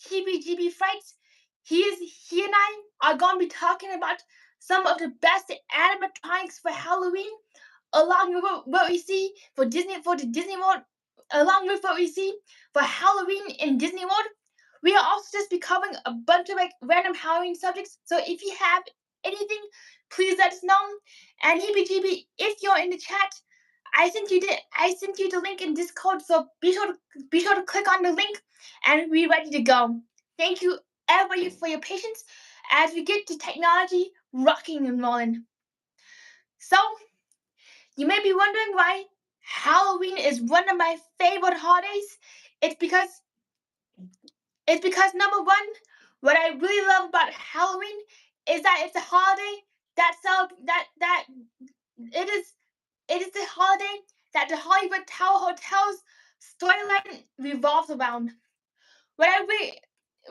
Jeebie Frights. He and I are going to be talking about some of the best animatronics for Halloween, along with what we see for the Disney World, along with what we see for Halloween in Disney World. We are also just be covering a bunch of random Halloween subjects. So if you have anything, please let us know. And Jeebie, if you're in the chat, I sent you the link in Discord. So be sure to click on the link, and we're ready to go. Thank you everybody for your patience as we get to technology rocking and rolling. So you may be wondering why Halloween is one of my favorite holidays. It's because number one, what I really love about Halloween is that it's a holiday that it is the holiday that the Hollywood Tower Hotel's storyline revolves around. What I really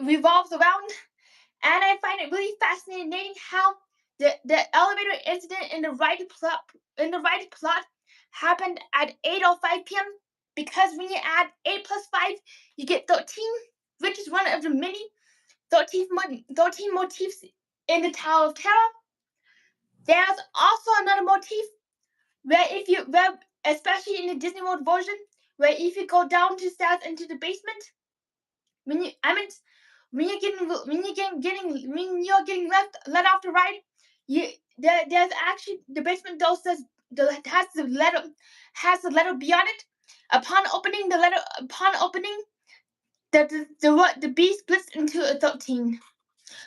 revolves around, and I find it really fascinating how the elevator incident in the writing plot happened at 8:05 p.m. because when you add 8 plus 5, you get 13, which is one of the many 13 motifs in the Tower of Terror. There's also another motif where especially in the Disney World version, where if you go down to stairs into the basement, when you're getting let off the ride, there's actually the basement door has the letter B on it. Upon opening the B splits into a 13.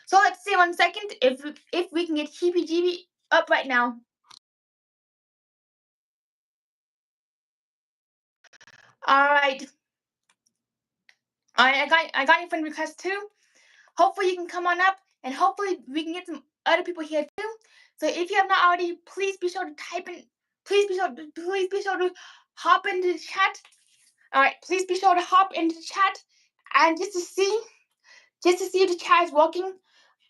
So let's see 1 second if we can get Jeebie up right now. All right. I got your friend request too. Hopefully you can come on up, and hopefully we can get some other people here too. So if you have not already, please be sure to type in. Please be sure to hop into the chat. All right, please be sure to hop into the chat, and just to see if the chat is working.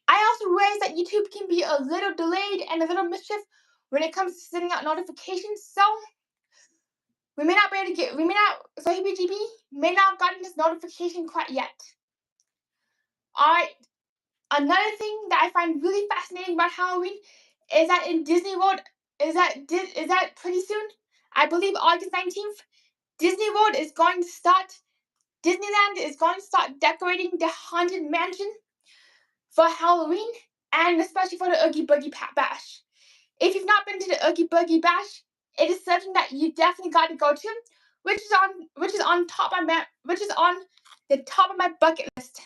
I also realize that YouTube can be a little delayed and a little mischief when it comes to sending out notifications. So we may not be able to get. So Jeebie may not have gotten this notification quite yet. All right. Another thing that I find really fascinating about Halloween is that in Disney World, is that pretty soon, I believe August 19th, Disneyland is going to start decorating the Haunted Mansion for Halloween, and especially for the Oogie Boogie Bash. If you've not been to the Oogie Boogie Bash, it is something that you definitely got to go to, which is on the top of my bucket list.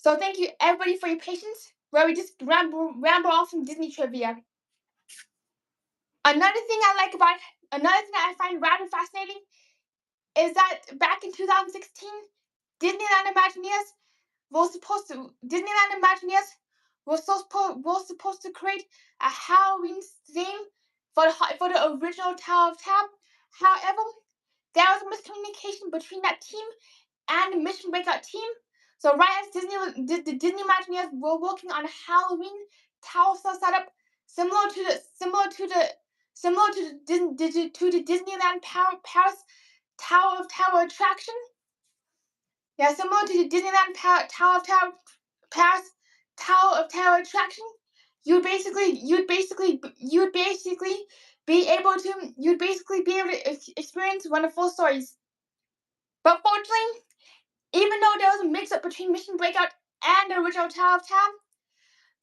So thank you everybody for your patience, where we just ramble off some Disney trivia. Another thing that I find rather fascinating is that back in 2016, Disneyland Imagineers were supposed to create a Halloween theme for the original Tower of Terror. However, there was a miscommunication between that team and the Mission Breakout team. So right as the Disney Imagineers were working on a Halloween tower setup similar to the Disneyland Paris Tower of Terror attraction. Yeah, similar to the Disneyland Tower of Terror Paris Tower of Terror attraction. You'd basically be able to experience one of 4 stories. But fortunately, even though there was a mix-up between Mission Breakout and the original Tower of Terror,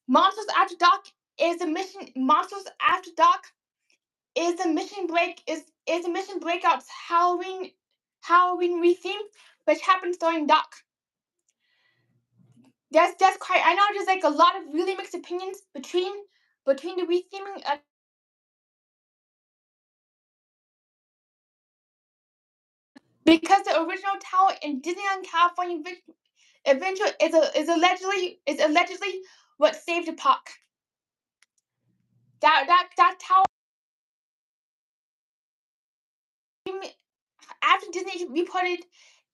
Monsters After Dark is the Mission Breakout's Halloween retheme, which happens during dark. That's quite. I know there's like a lot of really mixed opinions between the retheming. Because the original tower in Disneyland California Adventure is allegedly what saved the park. That tower, after Disney reported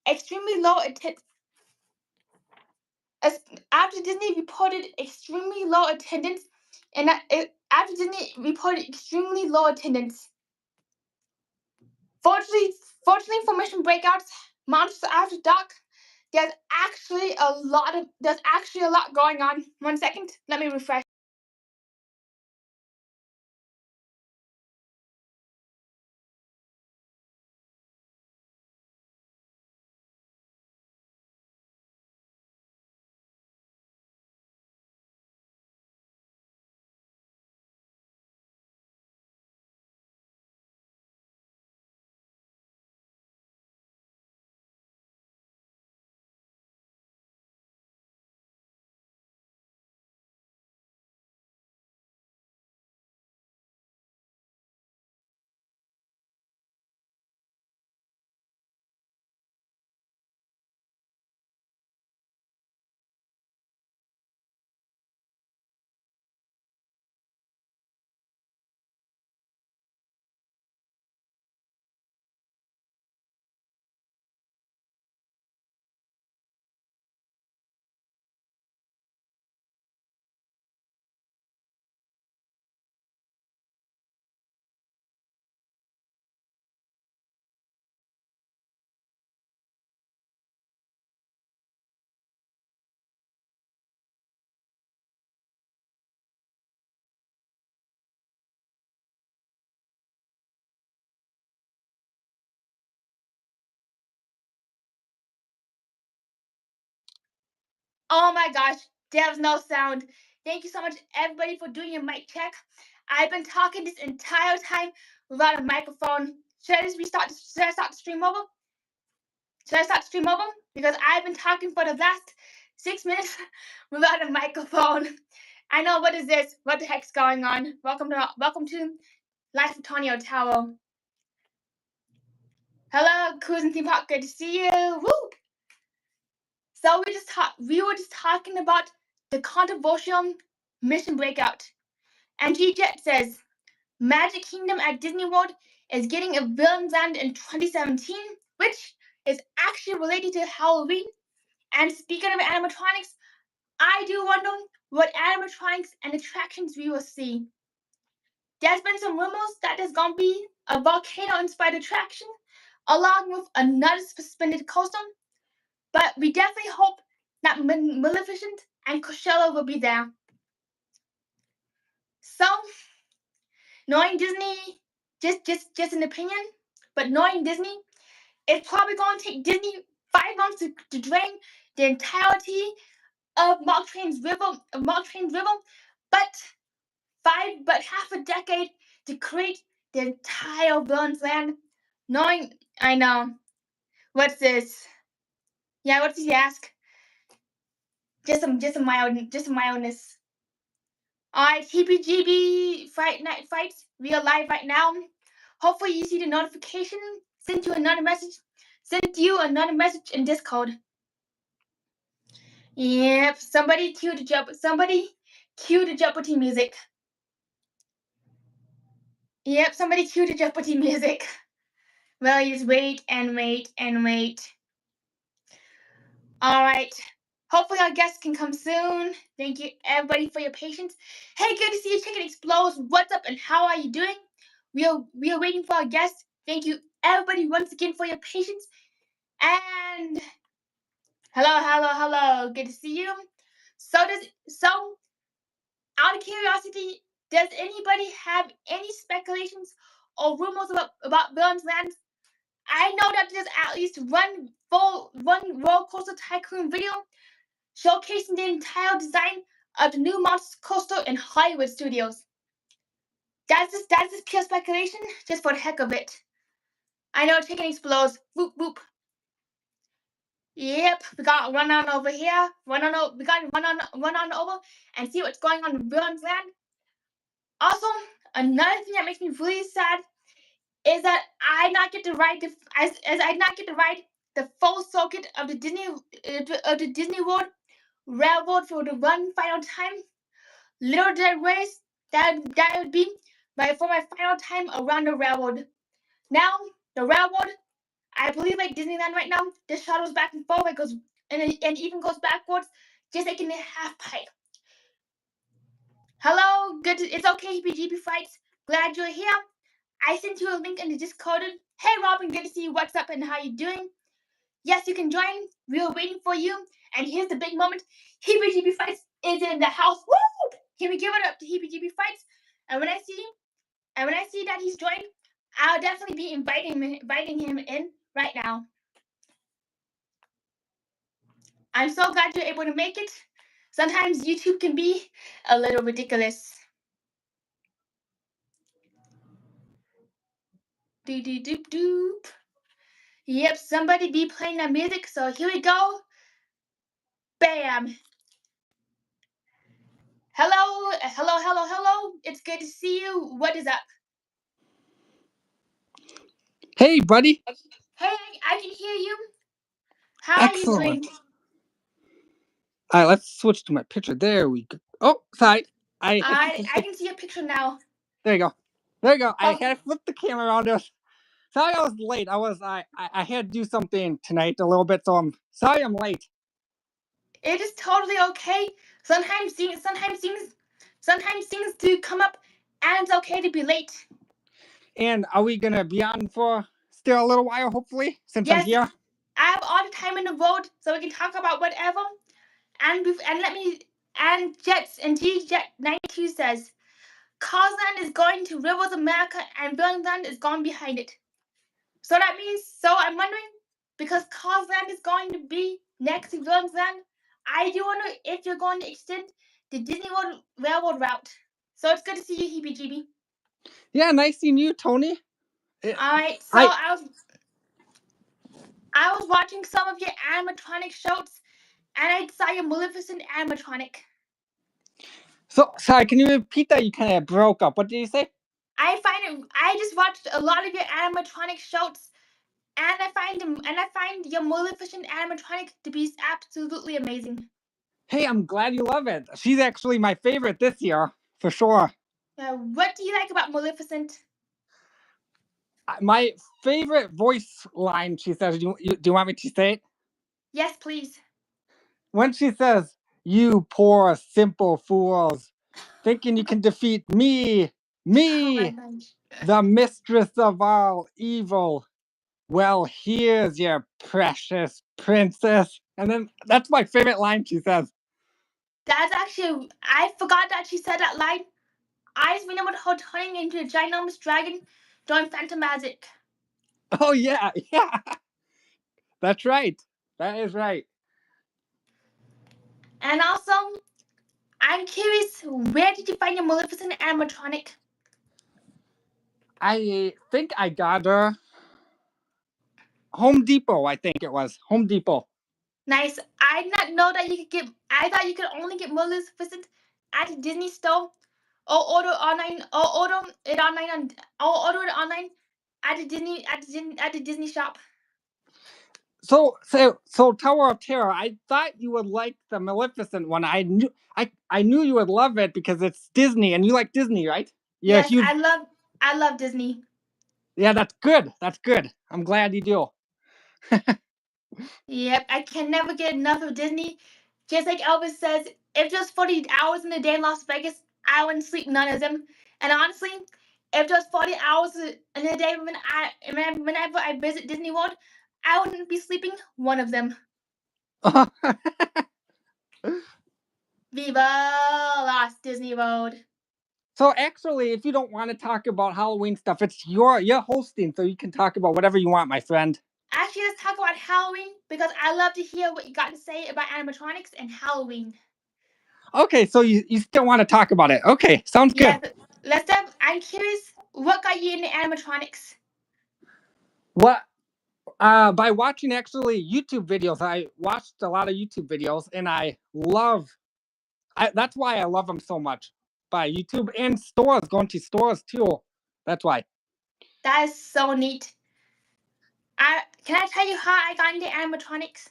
extremely low attendance. After Disney reported extremely low attendance, fortunately for Mission Breakouts, Monsters After Dark. There's actually a lot going on. 1 second, let me refresh. Oh my gosh, there's no sound. Thank you so much, everybody, for doing your mic check. I've been talking this entire time without a microphone. Should I start the stream over? Should I start stream over? Because I've been talking for the last 6 minutes without a microphone. I know, what is this? What the heck's going on? Welcome to Life of Tonio Tower. Hello, Cruising Theme Park. Good to see you. Woo! So we were just talking about the controversial Mission Breakout. And G-Jet says, Magic Kingdom at Disney World is getting a Villain's Land in 2017, which is actually related to Halloween. And speaking of animatronics, I do wonder what animatronics and attractions we will see. There's been some rumors that there's gonna be a volcano-inspired attraction, along with another suspended coaster. But we definitely hope that Maleficent and Coachella will be there. So, knowing Disney, just an opinion, but knowing Disney, it's probably going to take Disney 5 months to drain the entirety of Mark Twain's River, but half a decade to create the entire Villain's Land. I know. What's this? Yeah, what did he ask? Just some mildness. Alright, Jeebie Fright Night Fights. We are live right now. Hopefully you see the notification. Sent you another message in Discord. Yep, somebody cue the Jeopardy music. Yep, somebody cue the Jeopardy music. Well, you just wait and wait and wait. Alright. Hopefully our guests can come soon. Thank you everybody for your patience. Hey, good to see you. Chicken Explodes. What's up and how are you doing? We are waiting for our guests. Thank you everybody once again for your patience. And hello. Good to see you. So out of curiosity, does anybody have any speculations or rumors about Villain's Land? I know that there's at least one roller coaster tycoon video showcasing the entire design of the new Monster Coaster in Hollywood Studios. That's just pure speculation, just for the heck of it. I know Chicken Explodes. Whoop whoop. Yep, we got to run on over here. We got to run on over and see what's going on in Villain's Land. Also, another thing that makes me really sad is that I not get to ride the full circuit of the Disney World Railroad for the one final time. Little did I realize that would be for my final time around the railroad. Now the railroad, I believe like Disneyland right now, the shuttles back and forth, and even goes backwards, just like in a half pipe. Hello, it's okay, Jeebie Frights. Glad you're here. I sent you a link in the Discord. Hey Robin, good to see you. What's up and how you doing? Yes, you can join. We are waiting for you. And here's the big moment. Jeebie Fights is in the house. Woo! Can we give it up to Jeebie Fights? And when I see that he's joined, I'll definitely be inviting him in right now. I'm so glad you're able to make it. Sometimes YouTube can be a little ridiculous. Doop doop doop doop. Yep, somebody be playing that music, so here we go. Bam! Hello. It's good to see you. What is up? Hey, buddy. Hey, I can hear you. How are you Excellent. doing? All right, let's switch to my picture. There we go. Oh, sorry. I I can see your picture now. There you go. There you go. I Oh, had to flip the camera around. Sorry I was late. I had to do something tonight a little bit, so I'm sorry I'm late. it is totally okay. Sometimes things do come up, and it's okay to be late. And are we gonna be on for still a little while, hopefully, since I'm Yes, here? I have all the time in the world, so we can talk about whatever. And Jets and GJet92 says, Carsland is going to Rivers America and Billingland is going behind it. So that means, I'm wondering, because Carsland is going to be next to Billingland, I do wonder if you're going to extend the Disney World Railroad route. So it's good to see you, Jeebie. Yeah, nice seeing you, Tony. Alright, so I was watching some of your animatronic shows, and I saw your Maleficent animatronic. So sorry, can you repeat that? You kind of broke up. What did you say? I just watched a lot of your animatronic shows, and I find your Maleficent animatronic to be absolutely amazing. Hey, I'm glad you love it. She's actually my favorite this year, for sure. What do you like about Maleficent? My favorite voice line, she says, do you want me to say it? Yes, please. When she says, "You poor simple fools, thinking you can defeat me, Oh my me, gosh. the mistress of all evil. Well, here's your precious princess." And then that's my favorite line she says. That's actually, I forgot that she said that line. I just remembered her turning into a ginormous dragon doing phantom magic. Oh, yeah, yeah. That's right. That is right. And also, I'm curious, where did you find your Maleficent animatronic? I think I got her Home Depot, I think it was. Home Depot. Nice. I did not know that you could get. I thought you could only get Maleficent at a Disney store, or order online, or order it online at the Disney shop. So Tower of Terror, I thought you would like the Maleficent one. I knew you would love it because it's Disney and you like Disney, right? Yeah, Yes, huge. I love Disney. Yeah, that's good. That's good. I'm glad you do. Yep, I can never get enough of Disney. Just like Elvis says, if there's 40 hours in a day in Las Vegas, I wouldn't sleep none of them. And honestly, if there's 40 hours in a day whenever I visit Disney World, I wouldn't be sleeping one of them. Viva Las Disney World. So actually, if you don't want to talk about Halloween stuff, it's you're hosting, so you can talk about whatever you want, my friend. Actually, let's talk about Halloween because I love to hear what you got to say about animatronics and Halloween. Okay, so you still want to talk about it. Okay, sounds good. Yes, I'm curious, what got you into animatronics? What by watching actually YouTube videos. I watched a lot of YouTube videos and that's why I love them so much. By YouTube and stores, going to stores too. That's why. That is so neat. Can I tell you how I got into animatronics?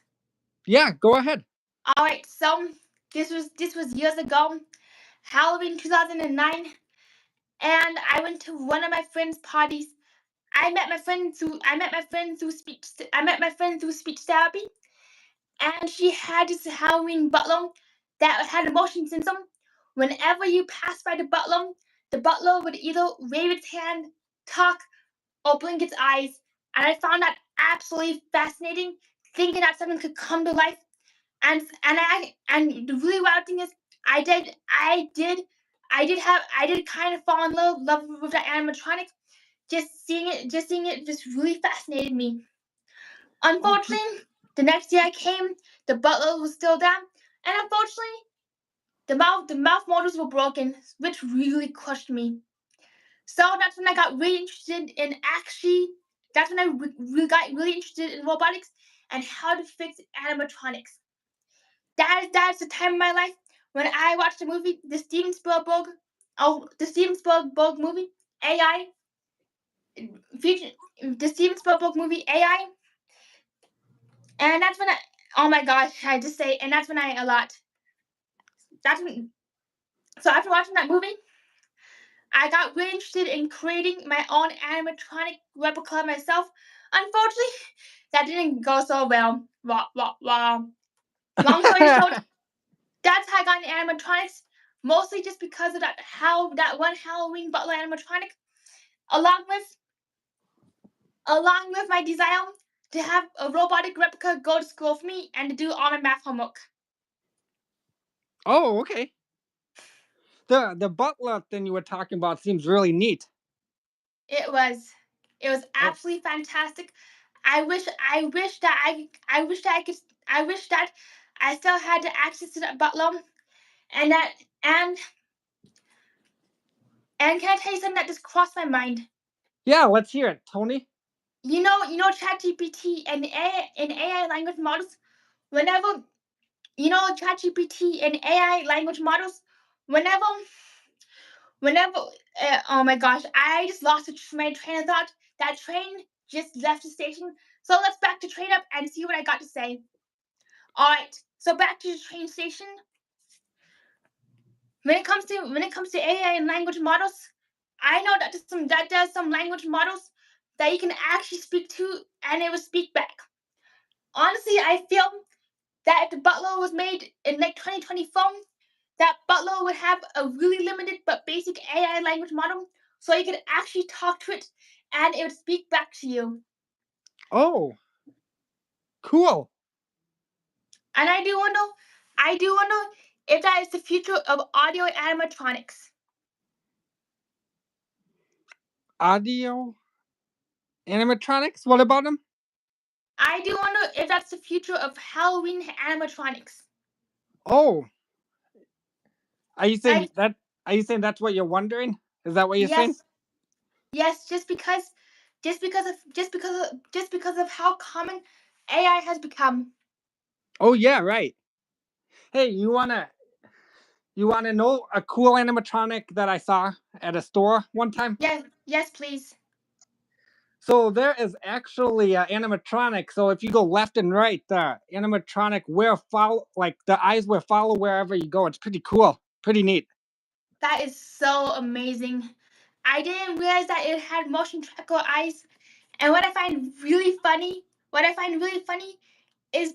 Yeah, go ahead. All right, so this was years ago, Halloween 2009, and I went to one of my friends' parties. I met my friend through speech therapy, and she had this Halloween butler that had a motion sensor. Whenever you passed by the butler would either wave its hand, talk, or blink its eyes. And I found that absolutely fascinating thinking that something could come to life. And the really wild thing is, I did kind of fall in love with that animatronic. Just seeing it just really fascinated me. Unfortunately, the next day I came, the butler was still down, and unfortunately, the mouth models were broken, which really crushed me. So that's when I got really interested in That's when I got really interested in robotics and how to fix animatronics. That's the time in my life when I watched the movie, the Steven Spielberg movie, AI, the Steven Spielberg movie AI, and that's when oh my gosh, I just say, and that's when I a lot. That's when. So after watching that movie, I got really interested in creating my own animatronic replica myself. Unfortunately, that didn't go so well. Long story short, that's how I got into animatronics. Mostly just because of that one Halloween butler animatronic, along with my desire to have a robotic replica go to school for me and to do all my math homework. Oh, okay. The butler thing you were talking about seems really neat. It was Oh, absolutely fantastic. I wish that I still had the access to that butler, and that and can I tell you something that just crossed my mind? yeah, let's hear it, Tony. ChatGPT and AI language models. Whenever ChatGPT and AI language models, whenever whenever oh my gosh, I just lost my train of thought. That train just left the station. So let's back to train up and see what I got to say. All right. So back to the train station. When it comes to AI and language models, I know that there's some language models that you can actually speak to and it will speak back. Honestly, I feel that if the butler was made in like 2024, that butler would have a really limited but basic AI language model, so you could actually talk to it and it would speak back to you. Oh, cool. And I do wonder if that is the future of audio animatronics. Audio animatronics. What about them? I do wonder if that's the future of Halloween animatronics. Oh, are you saying Like, that? Are you saying that's what you're wondering? Is that what you're saying? yes, yes, just because of how common AI has become. Oh yeah, right. Hey, you wanna know a cool animatronic that I saw at a store one time? Yes, yes, please. So there is actually an animatronic. So if you go left and right, the animatronic will follow, like the eyes will follow wherever you go. It's pretty cool, pretty neat. That is so amazing. I didn't realize that it had motion tracker eyes. And what I find really funny is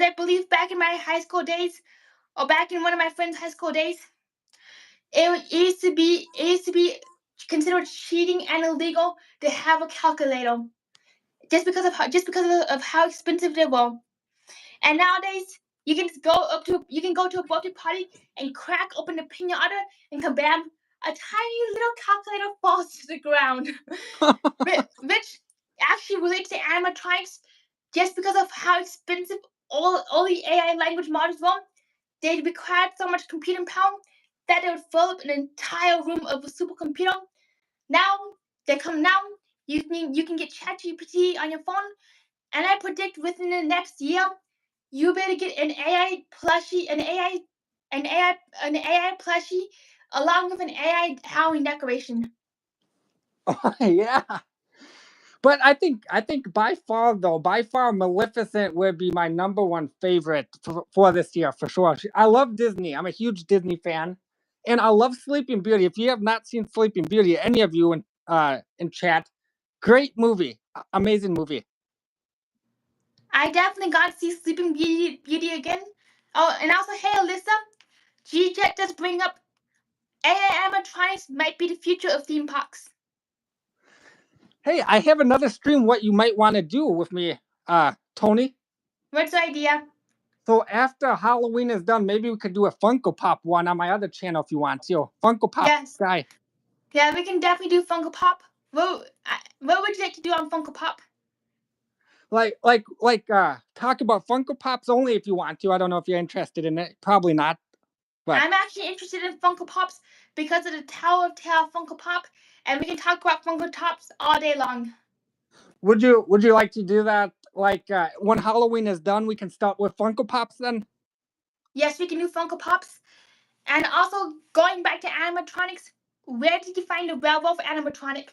I believe back in my high school days, or back in one of my friends' high school days, it used to be considered cheating and illegal to have a calculator just because of how expensive they were. And nowadays, you can go to a birthday party and crack open the pinata, and kabam, a tiny little calculator falls to the ground, which actually relates to animatronics, just because of how expensive all the AI language models were. They required so much computing power that they would fill up an entire room of a supercomputer. Now now you can get ChatGPT on your phone, and I predict within the next year you better get an AI plushie, an AI plushie, along with an AI Halloween decoration. Yeah. But I think by far Maleficent would be my number one favorite for this year for sure. I love Disney. I'm a huge Disney fan, and I love Sleeping Beauty. If you have not seen Sleeping Beauty, any of you in chat, great movie, amazing movie. I definitely got to see Sleeping Beauty again. Oh, and also, hey Alyssa, G-Jet does bring up AI animatronics might be the future of theme parks. Hey, I have another stream. What you might want to do with me, Tony. What's the idea? So after Halloween is done, maybe we could do a Funko Pop one on my other channel if you want to. Funko Pop Yes. guy. Yeah, we can definitely do Funko Pop. What would you like to do on Funko Pop? Talk about Funko Pops only if you want to. I don't know if you're interested in it. Probably not. But I'm actually interested in Funko Pops because of the Tower of Terror Funko Pop, and we can talk about Funko Pops all day long. would you like to do that? When Halloween is done, we can start with Funko Pops then. Yes, we can do Funko Pops. And also, going back to animatronics, where did you find the werewolf animatronic?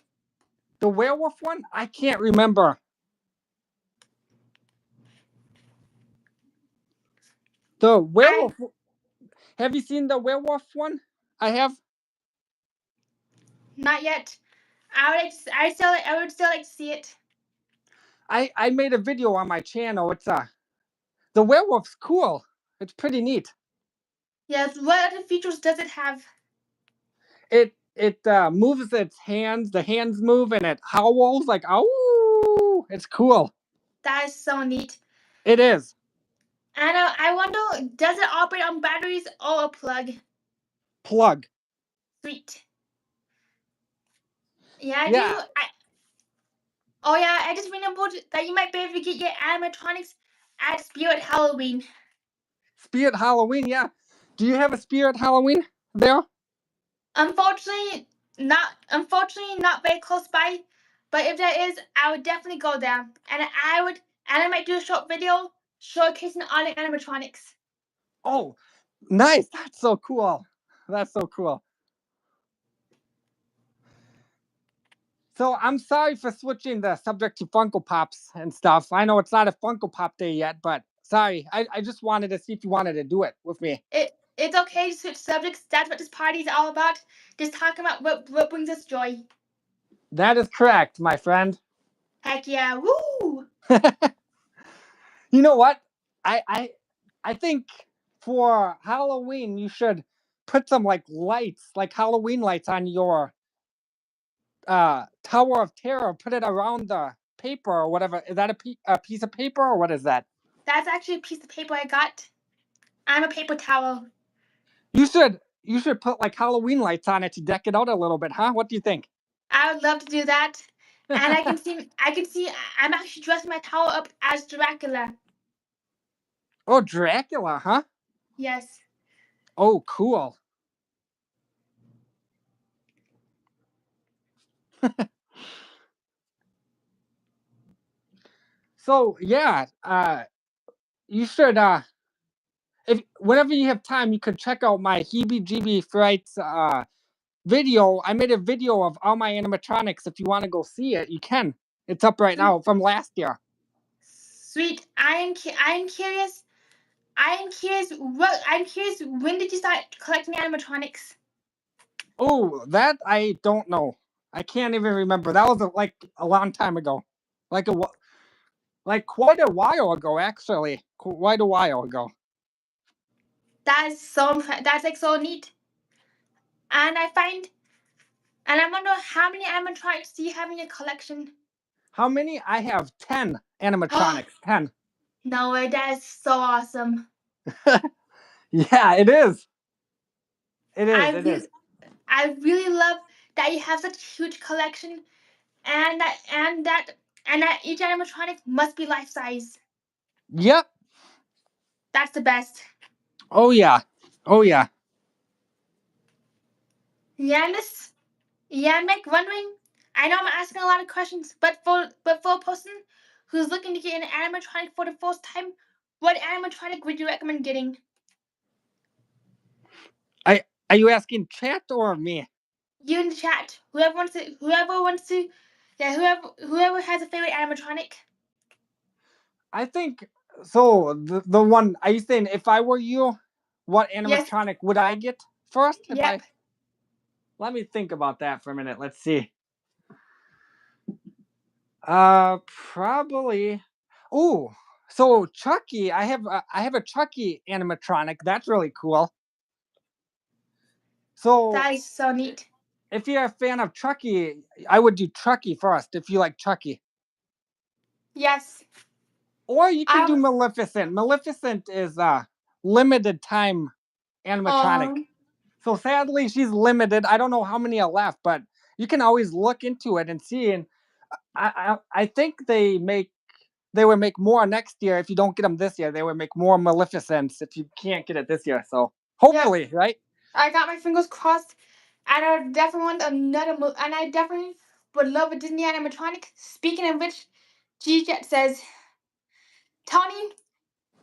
The werewolf one? I can't remember. The werewolf. Have you seen the werewolf one? I have. Not yet. I would still like to see it. I made a video on my channel. It's the werewolf's cool. It's pretty neat. Yes. What other features does it have? It moves its hands. The hands move and it howls like oh. It's cool. That is so neat. It is. And I wonder, does it operate on batteries or a plug? Plug. Sweet. Yeah, I Yeah. do. Oh yeah, I just remembered that you might be able to get your animatronics at Spirit Halloween. Spirit Halloween. Yeah. Do you have a Spirit Halloween there? Unfortunately, not very close by. But if there is, I would definitely go there, and I might do a short video showcasing all the animatronics. Oh, nice. That's so cool. That's so cool. So I'm sorry for switching the subject to Funko Pops and stuff. I know it's not a Funko Pop day yet, but sorry. I just wanted to see if you wanted to do it with me. It's okay to switch subjects. That's what this party is all about. Just talking about what brings us joy. That is correct, my friend. Heck yeah, woo! You know what? I think for Halloween you should put some lights, like Halloween lights on your Tower of Terror. Put it around the paper or whatever. Is that a piece of paper or what is that? That's actually a piece of paper I got. I'm a paper towel. You should put like Halloween lights on it to deck it out a little bit, huh? What do you think? I would love to do that. And I can see I'm actually dressing my towel up as Dracula. Oh, Dracula, huh? Yes. Oh, cool. So yeah, you should if whenever you have time, you could check out my Heebie Jeebie Frights video. I made a video of all my animatronics. If you want to go see it, you can. It's up right now from last year. Sweet. I'm curious. I'm curious. When did you start collecting animatronics? Oh, that I don't know. I can't even remember. That was like a long time ago. Like quite a while ago, actually. Quite a while ago. That's like so neat. And I wonder how many animatronics do you have in your collection? How many? I have 10 animatronics. 10. No way, that is so awesome. Yeah, it is. It is. I It really, is. I really love that you have such a huge collection, and that each animatronic must be life size. Yep. That's the best. Oh yeah. Oh yeah. Yeah, I'm like wondering. I know I'm asking a lot of questions, but for a person who's looking to get an animatronic for the first time, what animatronic would you recommend getting? Are you asking chat or me? You in the chat. Whoever has a favorite animatronic. I think so. The one are you saying if I were you, what Yes. animatronic would I get first? If Yep. I let me think about that for a minute. Let's see. Probably. Oh, so Chucky. I have a Chucky animatronic. That's really cool. So That is so neat. if you're a fan of Chucky, I would do Chucky first if you like Chucky. Yes. Or you can do I Maleficent. Maleficent is a limited time animatronic. um So sadly, she's limited. I don't know how many are left, but you can always look into it and see. And I think they would make more next year if you don't get them this year. They would make more Maleficents if you can't get it this year. So yep. hopefully, right? I got my fingers crossed, and I definitely want and I definitely would love a Disney animatronic. Speaking of which, G-Jet says, Tony,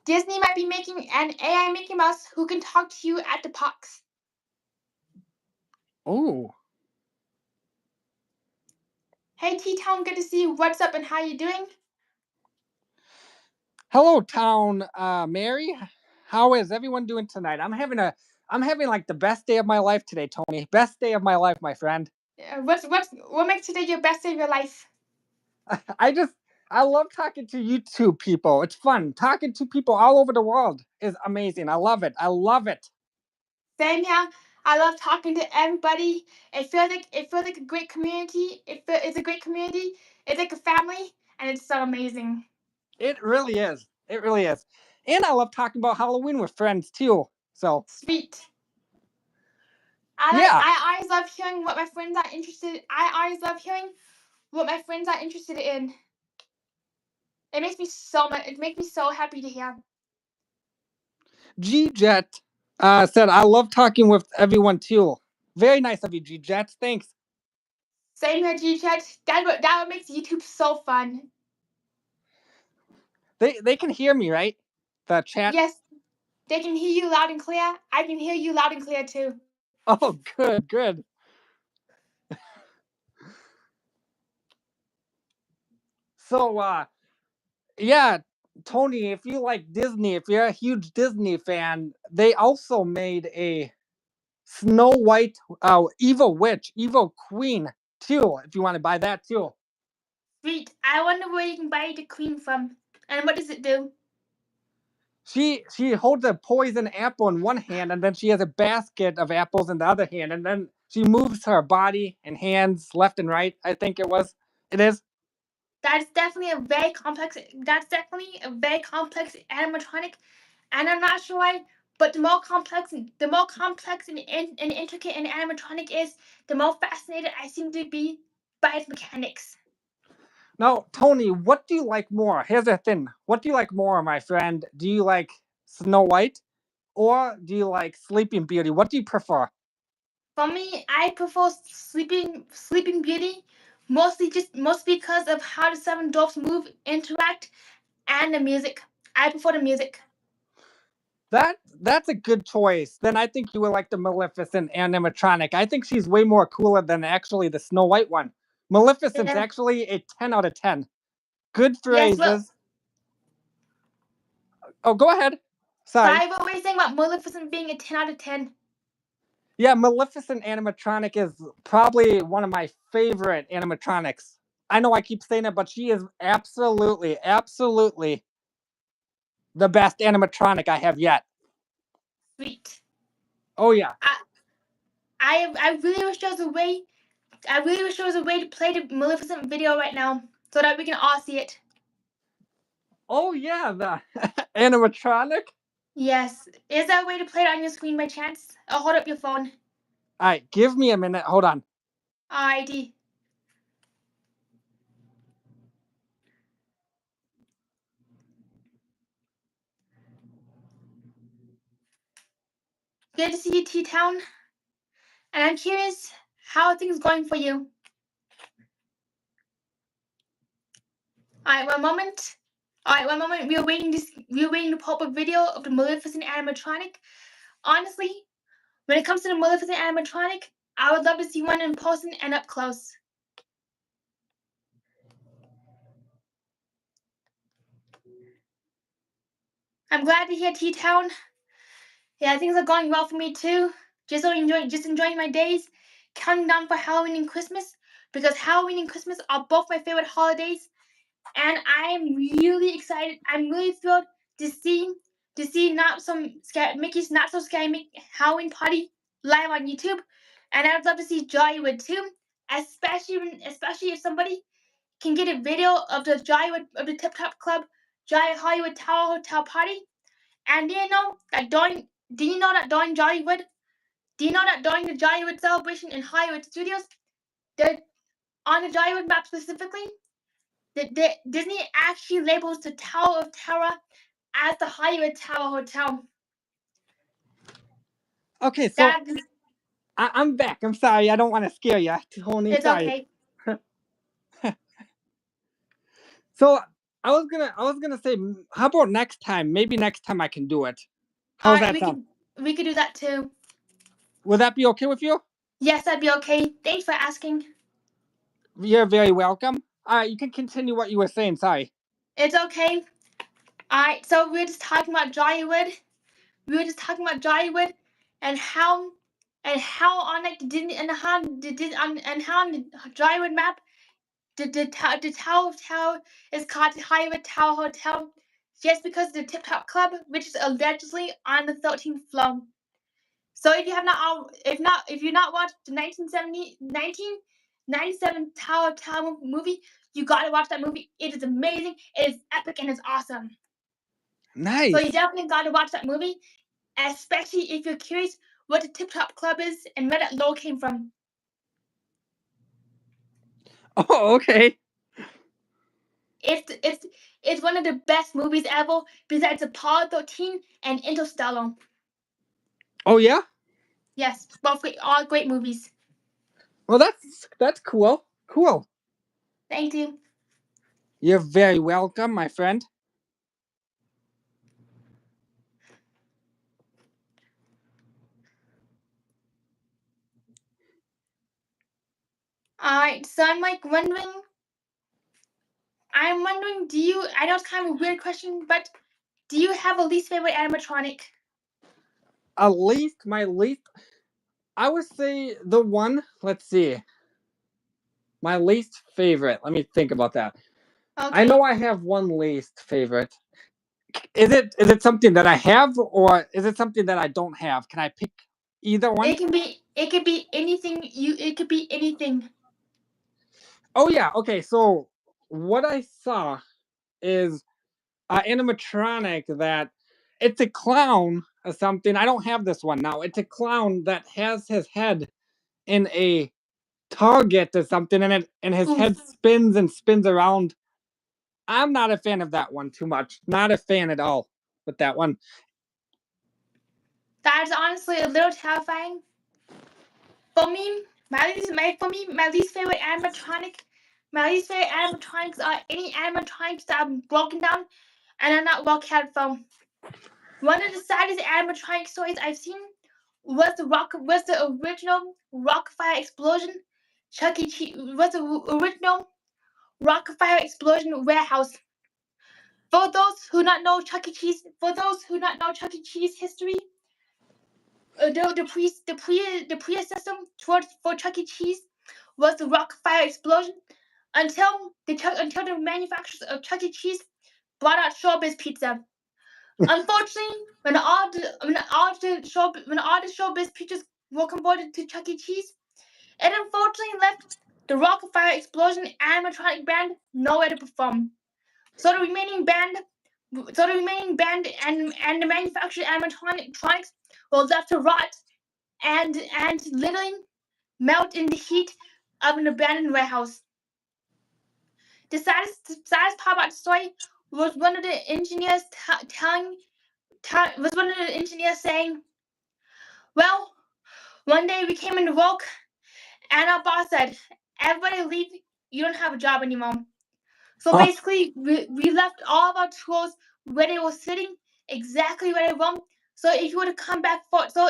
Disney might be making an AI Mickey Mouse who can talk to you at the parks. Oh, Hey T-Town, good to see you. What's up and how you doing? hello, town, Mary. How is everyone doing tonight? I'm having like the best day of my life today, Tony. Best day of my life, my friend. What makes today your best day of your life? I just I love talking to YouTube people. It's fun. Talking to people all over the world is amazing. I love it. I love it. Same here. I love talking to everybody. It feels like a great community. It's a great community. It's like a family, and it's so amazing. It really is. It really is. And I love talking about Halloween with friends too. So Sweet. yeah, I always love hearing what my friends are interested. I always love hearing what my friends are interested in. It makes me so much. It makes me so happy to hear. G Jet said I love talking with everyone too. Very nice of you, G Jet. Thanks. Same here, G-Chat. That what makes YouTube so fun. They can hear me, right? The chat. Yes, they can hear you loud and clear. I can hear you loud and clear too. Oh, good, good. So yeah, Tony, if you like Disney, if you're a huge Disney fan, they also made a Snow White, evil witch, evil queen too. If you want to buy that too, Sweet. I wonder where you can buy the queen from. And what does it do? she holds a poison apple in one hand, and then she has a basket of apples in the other hand, and then she moves her body and hands left and right. I think it is. That's definitely a very complex. That's definitely a very complex animatronic, and I'm not sure why. But the more complex and intricate an animatronic is, the more fascinated I seem to be by its mechanics. Now, Tony, what do you like more? Here's the thing. What do you like more, my friend? Do you like Snow White or do you like Sleeping Beauty? What do you prefer? For me, I prefer Sleeping Beauty, mostly because of how the seven dwarfs move, interact, and the music. I prefer the music. That's a good choice. Then I think you would like the Maleficent animatronic. I think she's way more cooler than actually the Snow White one. Maleficent's Yeah. actually a 10 out of 10. Good Yes. Well, phrases. Oh, go ahead. Sorry. sorry, what were you saying about Maleficent being a 10 out of 10? Yeah, Maleficent animatronic is probably one of my favorite animatronics. I know I keep saying it, but she is absolutely, absolutely the best animatronic I have yet. Sweet. Oh yeah. I, I really wish there was a way. I really wish there was a way to play the Maleficent video right now so that we can all see it. Oh yeah, the animatronic. Yes. Is there a way to play it on your screen by chance? Or hold up your phone. All right, give me a minute. Hold on. Alrighty. Good to see you, T-Town. And I'm curious, how are things going for you? Alright, one moment. Alright, one moment. We are waiting to pull up a video of the Maleficent animatronic. Honestly, when it comes to the Maleficent animatronic, I would love to see one in person and up close. I'm glad to hear T-Town. Yeah, things are going well for me too. Just enjoying my days, counting down for Halloween and Christmas, because Halloween and Christmas are both my favorite holidays, and I'm really excited. I'm really thrilled to see not some scary Mickey's Not So Scary Halloween Party live on YouTube, And I would love to see Jollywood too, especially if somebody can get a video of the Jollywood of the Tip Top Club Jolly Hollywood Tower Hotel party. And do you know that during Jollywood, do you know that during the Jollywood celebration in Hollywood Studios, on the Jollywood map specifically, Disney actually labels the Tower of Terror as the Hollywood Tower Hotel. Okay, so I'm back. I'm sorry. I don't want to scare you. Tony, it's sorry. okay. So I was gonna say, how about next time? Maybe next time I can do it. How's that sound? We could do that too. Will that be okay with you? Yes, that'd be okay. Thanks for asking. You're very welcome. All right, you can continue what you were saying. Sorry. It's okay. Alright, so we were just talking about Jollywood. And how on like the Disney and how on the Jollywood map the Tower of Tower is called the Hollywood Tower Hotel just because of the Tip Top Club, which is allegedly on the 13th floor. So if you have if you're not watched the 1997 Tower of Tower movie, you gotta watch that movie. It is amazing, it is epic, and it's awesome. Nice. So you definitely gotta watch that movie, especially if you're curious what the Tip Top Club is and where that logo came from. Oh, okay. It's one of the best movies ever, besides Apollo 13 and Interstellar. Oh yeah. Yes, both all great movies. Well, that's cool. Cool. Thank you. You're very welcome, my friend. Alright, so I'm wondering, I know it's kind of a weird question, but do you have a least favorite animatronic? My least, I would say the one, let's see. My least favorite. Let me think about that. Okay. I know I have one least favorite. Is it something that I have, or is it something that I don't have? Can I pick either one? It could be anything it could be anything. Oh yeah, okay, so what I saw is animatronic that it's a clown or something. I don't have this one now. It's a clown that has his head in a target or something, and his head spins and spins around. I'm not a fan of that one too much. Not a fan at all with that one. That is honestly a little terrifying. For me, my least favorite animatronics are any animatronics that are broken down and are not well cared for. One of the saddest animatronic stories I've seen was the original Rockfire explosion. Chuck E. Cheese was the original Rockfire explosion warehouse. For those who not know Chuck E. Cheese history, the pre-system for Chuck E. Cheese was the Rockfire explosion until the manufacturers of Chuck E. Cheese brought out Showbiz Pizza. Unfortunately, when all the Showbiz pizzas were converted to Chuck E. Cheese, it unfortunately left the Rockfire Explosion animatronic band nowhere to perform. So the remaining band and the manufactured animatronics were left to rot and literally melt in the heat of an abandoned warehouse. The saddest part about the story was one of the engineers saying, "Well, one day we came into work, and our boss said, 'Everybody leave. You don't have a job anymore.' So basically, we left all of our tools where they were sitting, exactly where they were. So if you were to come back so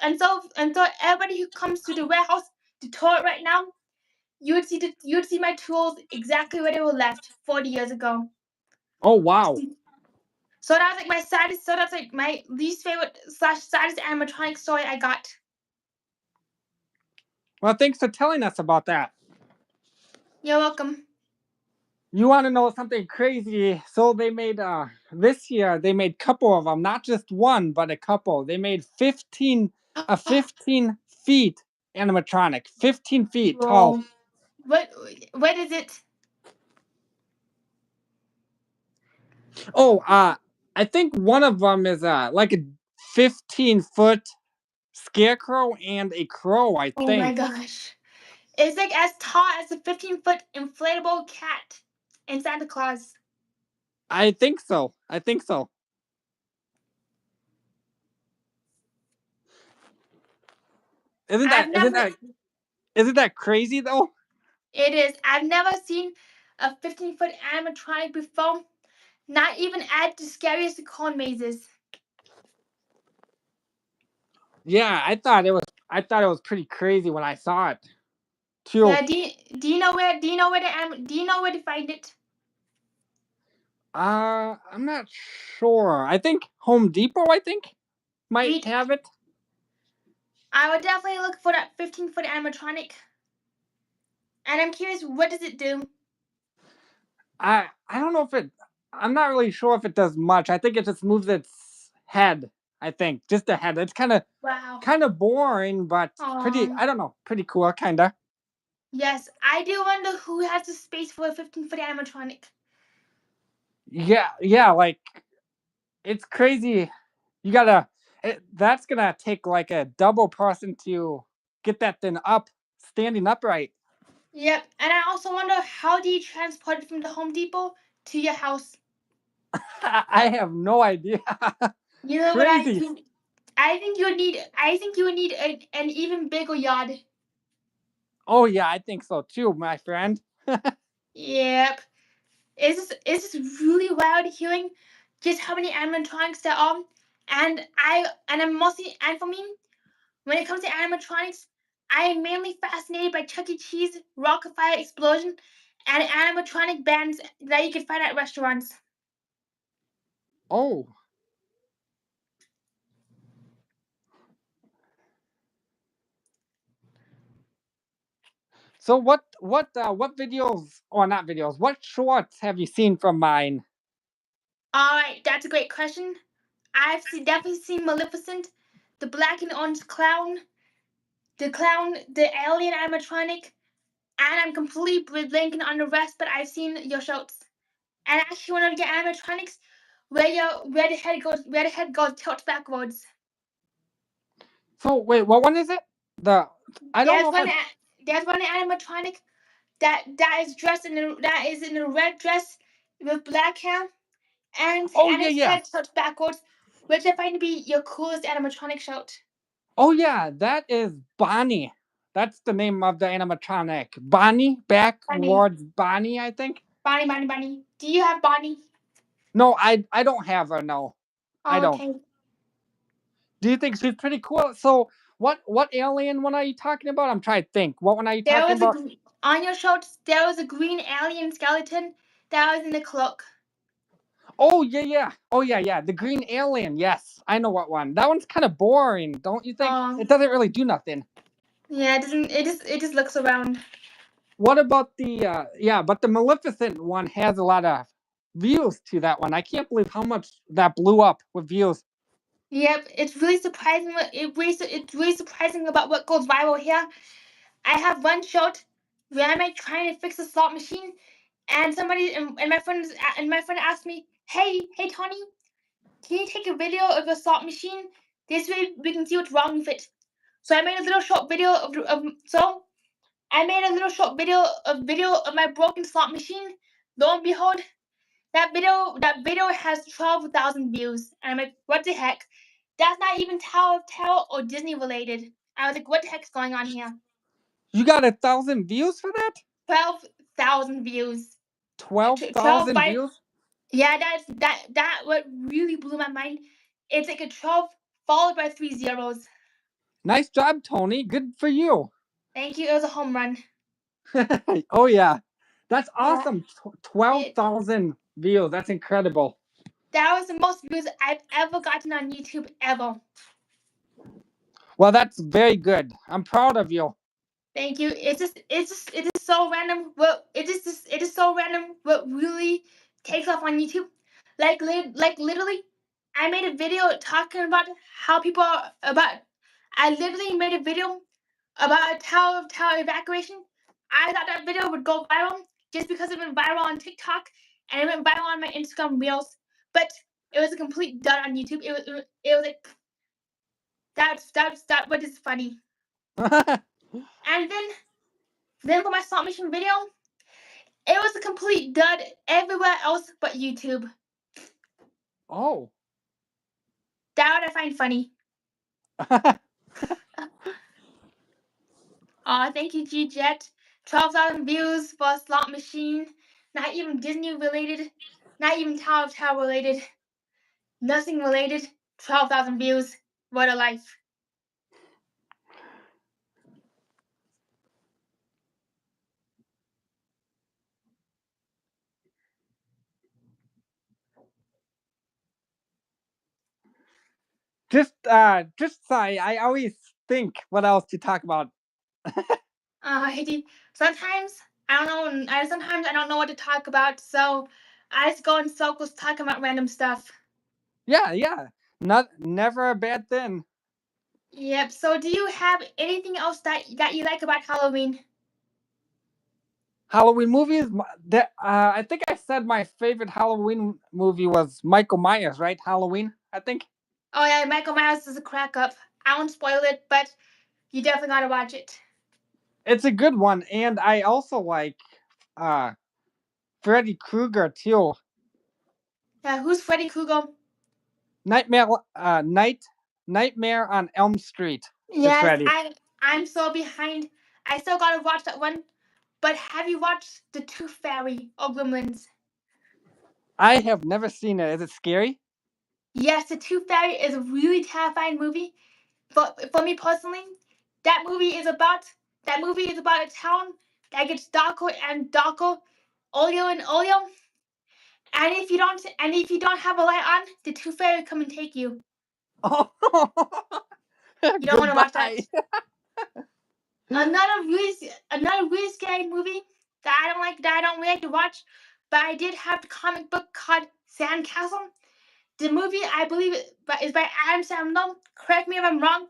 everybody who comes to the warehouse to tour it right now, you would see my tools exactly where they were left 40 years ago." Oh wow. So that was like my saddest. So that's like my least favorite / saddest animatronic story I got. Well, thanks for telling us about that. You're welcome. You want to know something crazy? So they made this year they made a couple of them, not just one, but a couple. They made 15 feet animatronic, 15 feet tall. Whoa. What is it? Oh, I think one of them is like a 15-foot scarecrow and a crow, I Oh my think. gosh. It's like as tall as a 15-foot inflatable cat in Santa Claus. I think so. I think so. Isn't I've that isn't never that isn't that crazy though? It is. I've never seen a 15-foot animatronic before. Not even at the scariest corn mazes. Yeah, I thought it was pretty crazy when I saw it too. Yeah, do you know where to find it? I'm not sure. I think Home Depot, I think, might We have it. I would definitely look for that 15-foot animatronic. And I'm curious, what does it do? I don't know if it. I'm not really sure if it does much. I think it just moves its head. I think just the head. It's kind of Wow. kind of boring, but pretty. Um, I don't know. Pretty cool, kinda. yes, I do wonder who has the space for a 15-foot animatronic. Yeah, yeah. Like it's crazy. You gotta. That's gonna take like a double person to get that thing up, standing upright. Yep, and I also wonder how do you transport it from the Home Depot to your house? I have no idea. You know what I Crazy. think? I think you would need an even bigger yard. Oh yeah, I think so too, my friend. Yep. It's just really wild hearing just how many animatronics there are. And I'm mostly and for me, when it comes to animatronics, I am mainly fascinated by Chuck E. Cheese, Rocket Fire Explosion, and animatronic bands that you can find at restaurants. Oh, so what videos or not videos? What shorts have you seen from mine? Alright, that's a great question. Definitely seen Maleficent, the black and orange clown, the alien animatronic, and I'm completely blanking on the rest, but I've seen your shorts. And actually, one of the animatronics where the head goes tilt backwards. So wait, what one is it? The I don't There's know if one. I. There's one animatronic that is in a red dress with black hair, Oh and yeah, its yeah. head tilts backwards, which I find to be your coolest animatronic shot. Oh yeah, that is Bonnie. That's the name of the animatronic. Bonnie, Bunny, backwards Bonnie, I think. Bonnie, Bonnie, Bonnie. Do you have Bonnie? No, I don't have her. No, I Oh, don't. okay. Do you think she's pretty cool? So what alien one are you talking about? I'm trying to think. What one are you There talking was a about? on your shot. There was a green alien skeleton that was in the cloak. Oh yeah, yeah. Oh yeah, yeah. The green alien. Yes, I know what one. That one's kind of boring, don't you think? Oh, It doesn't really do nothing. yeah. It doesn't. It just looks around. What about the yeah? But the Maleficent one has a lot of views to that one. I can't believe how much that blew up with views. Yep, it's really surprising. It's really surprising about what goes viral here. I have one shot where I'm trying to fix a slot machine, and my friend asked me, "Hey, Tony, can you take a video of your slot machine? This way we can see what's wrong with it." So I made a little short video of so I made a little short video of my broken slot machine. Lo and behold, that video has 12,000 views, and I'm like, what the heck? That's not even Tower of Terror or Disney related. I was like, what the heck's going on here? You got 1,000 views for that? 12,000 views. Twelve 12 thousand by views? Yeah, that what really blew my mind. It's like a 12 followed by three zeros. Nice job, Tony. Good for you. Thank you. It was a home run. Oh yeah, that's Yeah. awesome. Twelve It thousand views. That's incredible. That was the most views I've ever gotten on YouTube ever. Well, that's very good. I'm proud of you. Thank you. It is so random. It is so random. What really takes off on YouTube? Like literally, I made a video talking about how people are about. I literally made a video about tower evacuation. I thought that video would go viral just because it went viral on TikTok and it went viral on my Instagram Reels. But it was a complete dud on YouTube. It was like that what is funny. And then for my slot machine video, it was a complete dud everywhere else but YouTube. Oh. That what I find funny. Thank you, G-Jet. 12,000 views for a slot machine. Not even Disney related. Not even Tower of Terror related. Nothing related. 12,000 views. What a life. Just sorry. I always think what else to talk about. Sometimes I don't know. Sometimes I don't know what to talk about, so I just go in circles talking about random stuff. Yeah. Never a bad thing. Yep. So, do you have anything else that you like about Halloween? Halloween movies. I think I said my favorite Halloween movie was Michael Myers, right? Halloween, I think. Oh yeah, Michael Myers is a crack up. I won't spoil it, but you definitely gotta watch it. It's a good one, and I also like Freddy Krueger too. Who's Freddy Krueger? Nightmare on Elm Street is Yes, Freddy. I'm so behind. I still gotta watch that one. But have you watched The Tooth Fairy or Gremlins? I have never seen it. Is it scary? Yes, The Tooth Fairy is a really terrifying movie. For me personally, that movie is about a town that gets darker and darker, older and older. And if you don't have a light on, the Tooth Fairy will come and take you. Oh, You don't want to watch that. goodbye. Another really scary movie that I don't really like to watch, but I did have the comic book called Sandcastle. The movie, I believe, is by Adam Sandler. Correct me if I'm wrong.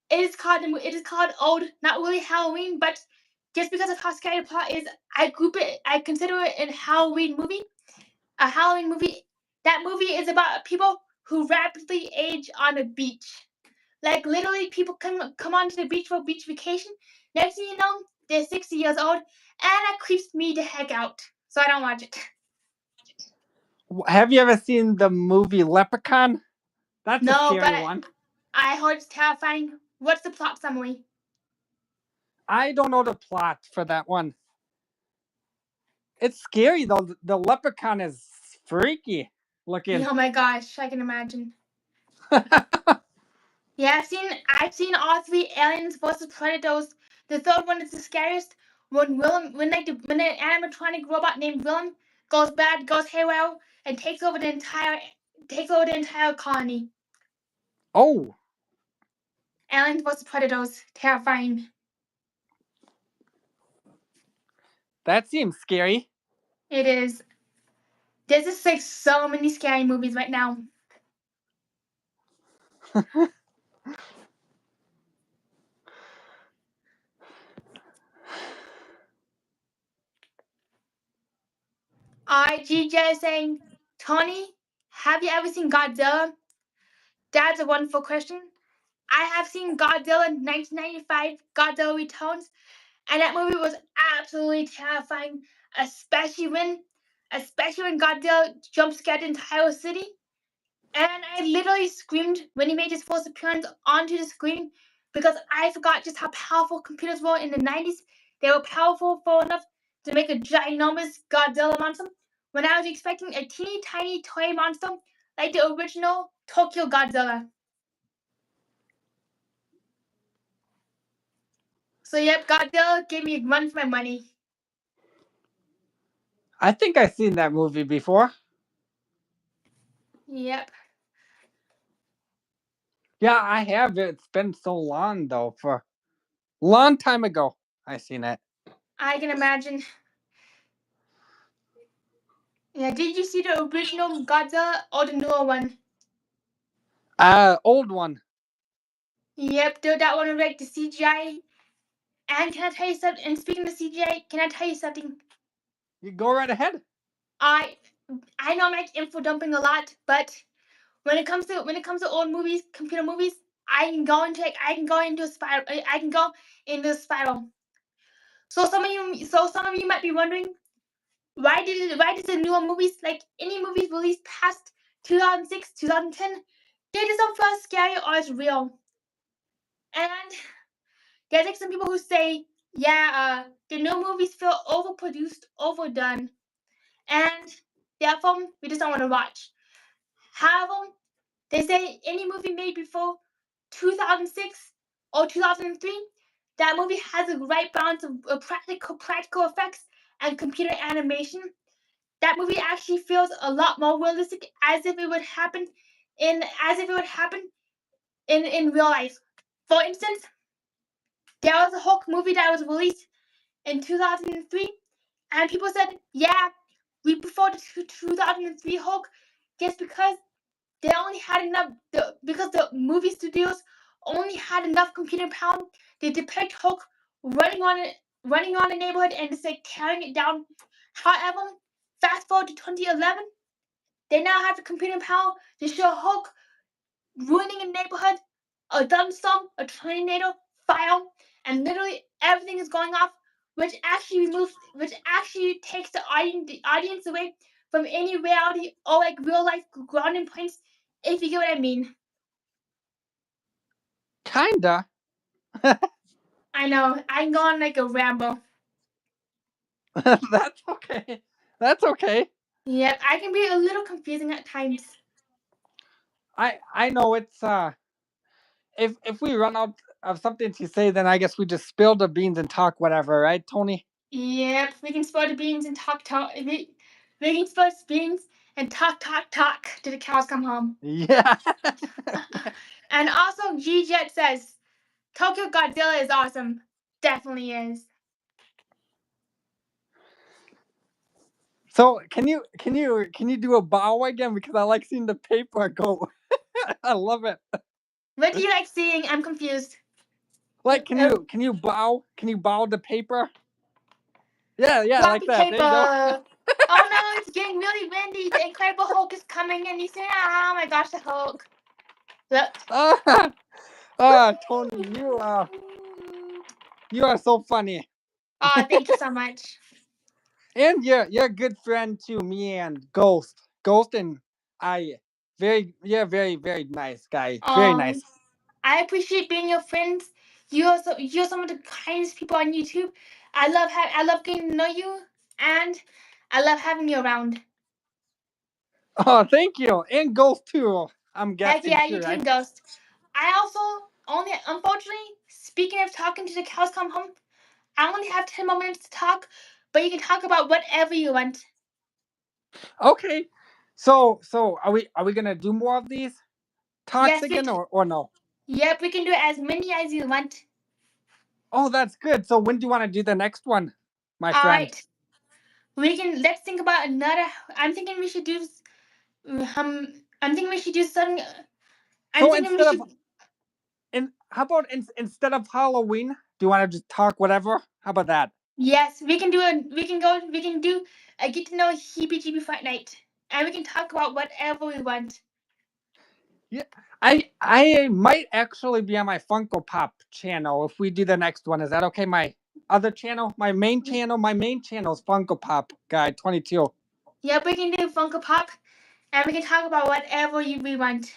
It is called Old, not really Halloween, but just because of how scary the plot is, I consider it a Halloween movie. A Halloween movie. That movie is about people who rapidly age on a beach. Like literally, people come onto the beach for a beach vacation. Next thing you know, they're 60 years old, and that creeps me the heck out. So I don't watch it. Have you ever seen the movie Leprechaun? That's a No, scary but one. I heard it's terrifying. What's the plot summary? I don't know the plot for that one. It's scary though. The leprechaun is freaky looking. Oh my gosh, I can imagine. Yeah, I've seen all three Aliens vs Predators. The third one is the scariest. When an animatronic robot named Willem goes haywire, and takes over the entire colony. Oh, Aliens vs Predators, terrifying. that seems scary. It is. There's just like so many scary movies right now. GJ is saying, Tony, have you ever seen Godzilla? That's a wonderful question. I have seen Godzilla in 1995, Godzilla Returns, and that movie was absolutely terrifying, especially when Godzilla jump scared the entire city. And I literally screamed when he made his first appearance onto the screen because I forgot just how powerful computers were in the 90s. They were powerful for enough to make a ginormous Godzilla monster when I was expecting a teeny tiny toy monster like the original Tokyo Godzilla. So yep, Godzilla gave me a run for my money. I think I've seen that movie before. Yep. Yeah, I have. It's been so long though. For a long time ago, I seen it. I can imagine. Yeah, did you see the original Godzilla or the newer one? Old one. Yep, that one with like the CGI And can I tell you something? And speaking of CGI, can I tell you something? You go right ahead. I know I'm like info dumping a lot, but when it comes to old movies, computer movies, I can go into a spiral. I can go into a spiral. So some of you might be wondering, why does the newer movies, like any movies released past 2006, 2010, they just don't feel as scary or as real? And there's like some people who say, yeah, the new movies feel overproduced, overdone, and therefore we just don't want to watch. However, they say any movie made before 2006 or 2003, that movie has a right balance of practical effects and computer animation. That movie actually feels a lot more realistic, as if it would happen in real life. For instance, there was a Hulk movie that was released in 2003, and people said, yeah, we prefer the 2003 Hulk just because they only had enough, because the movie studios only had enough computer power to depict Hulk running on a neighborhood and just like tearing it down. However, fast forward to 2011, they now have the computer power to show Hulk ruining a neighborhood, a thunderstorm, a tornado, fire, and literally everything is going off, which actually takes the audience away from any reality or like real life grounding points, if you get what I mean. Kinda. I know, I'm going like a ramble. That's okay. That's okay. Yep, I can be a little confusing at times. I know it's if we run out of something to say, then I guess we just spill the beans and talk whatever, right, Tony? Yep, we can spill the beans and talk. We can spill the beans and talk till the cows come home. Yeah. And also, G-Jet says, Tokyo Godzilla is awesome. Definitely is. So can you do a bow again, because I like seeing the paper go. I love it. What do you like seeing? I'm confused. Like can you bow the paper? Yeah, like Floppy that. There you go. paper. Oh no, it's getting really windy. The Incredible Hulk is coming and he's saying, oh my gosh, the Hulk. Look. Tony, you are so funny. Oh, thank you so much. And you're a good friend to me and Ghost. Ghost and I, very very nice guy. Very nice. I appreciate being your friends. You're some of the kindest people on YouTube. I love getting to know you, and I love having you around. Oh, thank you. And Ghost too. I'm Heck guessing yeah, too, you too, right? Ghost. I also only, unfortunately, speaking of talking to the cows come home, I only have 10 more minutes to talk, but you can talk about whatever you want. Okay. So are we gonna do more of these talks Yes, again, or no? yep, we can do as many as you want. Oh, that's good. So when do you want to do the next one, my All friend? right, let's think about another. I'm thinking we should do. I'm thinking we should do something. I'm So thinking we should. how about instead of Halloween, do you want to just talk whatever? How about that? Yes, we can do a. We can go. We can do a get to know heebie-jeebie Fright night, and we can talk about whatever we want. Yeah, I might actually be on my Funko Pop channel if we do the next one. Is that okay? My other channel, my main channel is Funko Pop Guy 22. Yep, we can do Funko Pop, and we can talk about whatever we want.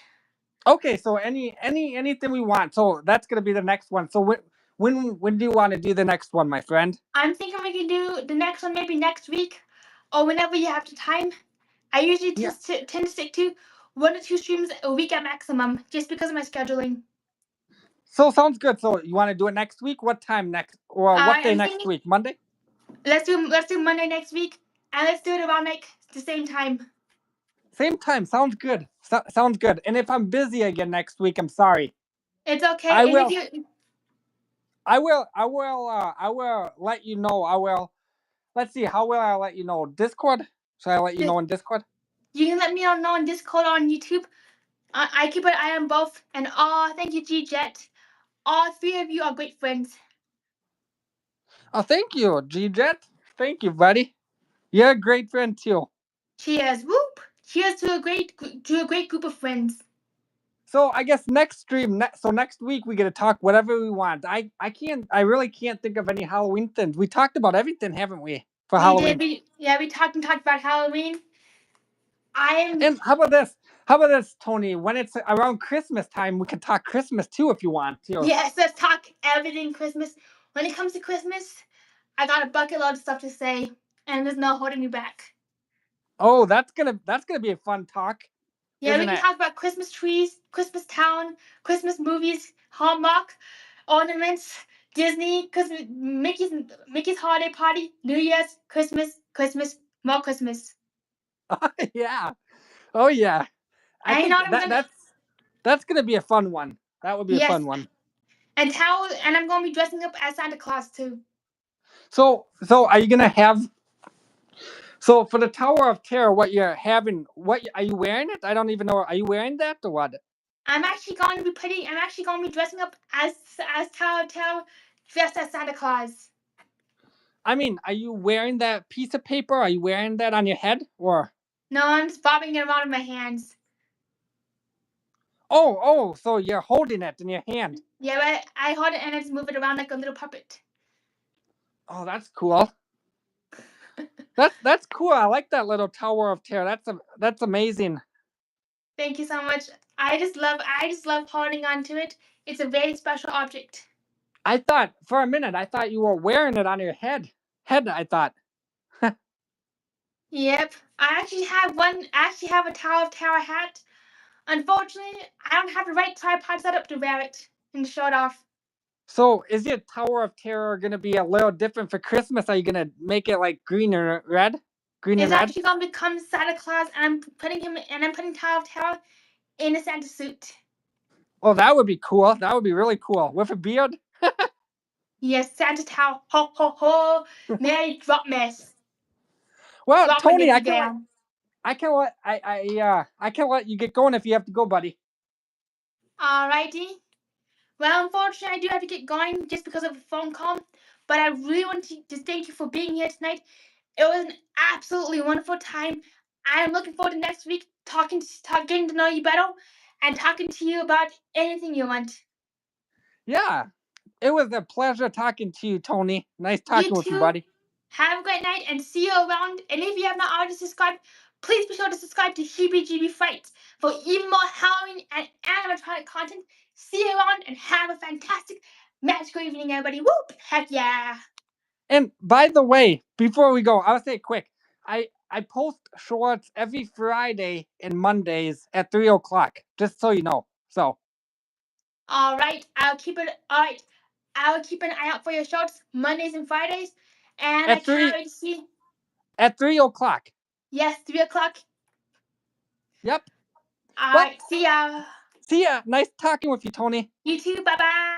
Okay, so anything we want. So that's gonna be the next one. So when do you want to do the next one, my friend? I'm thinking we can do the next one maybe next week, or whenever you have the time. I usually Yeah. tend to stick to 1 to 2 streams a week at maximum, just because of my scheduling. So sounds good. So you want to do it next week? What time next, or what day I'm next thinking week? Monday? let's do Monday next week, and let's do it around like the same time. Same time. Sounds good. Sounds good. And if I'm busy again next week, I'm sorry. It's okay, I and if will. you I will let you know. I will. Let's see. How will I let you know? Discord? Should I let you know in Discord? you can let me know on Discord or on YouTube. I keep an eye on both, and thank you, G Jet. All three of you are great friends. Oh, thank you, G-Jet. Thank you, buddy. You're a great friend too. Cheers, whoop! Cheers to a great group of friends. So I guess next stream, so next week we get to talk whatever we want. I really can't think of any Halloween things. We talked about everything, haven't we, for We Halloween? did. We talked about Halloween. And how about this? How about this, Tony? When it's around Christmas time, we can talk Christmas too if you want to. Yes, let's talk everything Christmas. When it comes to Christmas, I got a bucket load of stuff to say, and there's no holding me back. Oh, that's gonna be a fun talk. Yeah, we Isn't can it? talk about Christmas trees, Christmas town, Christmas movies, Hallmark, ornaments, Disney, Christmas, Mickey's holiday party, New Year's, Christmas, more Christmas. Yeah. Oh yeah. I And you think know what I'm gonna? that's gonna be a fun one. That would be a Yes, fun one. and I'm gonna be dressing up as Santa Claus too. So are you gonna have? So for the Tower of Terror, what you're having? What are you wearing it? I don't even know. Are you wearing that or what? I'm actually going to be dressing up as Tower, dressed as Santa Claus. I mean, are you wearing that piece of paper? Are you wearing that on your head or? No, I'm just bobbing it around in my hands. Oh, so you're holding it in your hand. Yeah, but I hold it and I just move it around like a little puppet. Oh, that's cool. That's cool. I like that little Tower of Terror. That's amazing. Thank you so much. I just love holding on to it. It's a very special object. I thought for a minute, I thought you were wearing it on your head. I thought. Yep, I actually have one. I actually have a Tower of Terror hat. Unfortunately, I don't have the right tripod set up to wear it and show it off. So is your Tower of Terror gonna be a little different for Christmas? Are you gonna make it like green and red? Green and It's red? actually gonna become Santa Claus, and I'm putting Tower of Terror in a Santa suit. Oh, that would be cool. That would be really cool. With a beard? Yes, Santa Tower. Ho ho ho! Merry drop mess. Well, Drop my Tony, Dixie down. I can let you get going if you have to go, buddy. Alrighty. Well, unfortunately, I do have to get going just because of a phone call. But I really want to just thank you for being here tonight. It was an absolutely wonderful time. I am looking forward to next week getting to know you better and talking to you about anything you want. Yeah. It was a pleasure talking to you, Tony. Nice You talking with you, too. buddy. Have a great night and see you around. And if you have not already subscribed, please be sure to subscribe to Jeebie Fright for even more Halloween and animatronic content. See you around and have a fantastic, magical evening, everybody. Whoop! Heck yeah! And by the way, before we go, I'll say quick. I post shorts every Friday and Mondays at 3 o'clock, just so you know. So All right, I'll keep it. All right, I will keep an eye out for your shorts Mondays and Fridays, and I at can't three wait to see. at 3 o'clock. Yes, 3 o'clock. Yep. All Well, right, see ya. see ya. Nice talking with you, Tony. You too. Bye bye.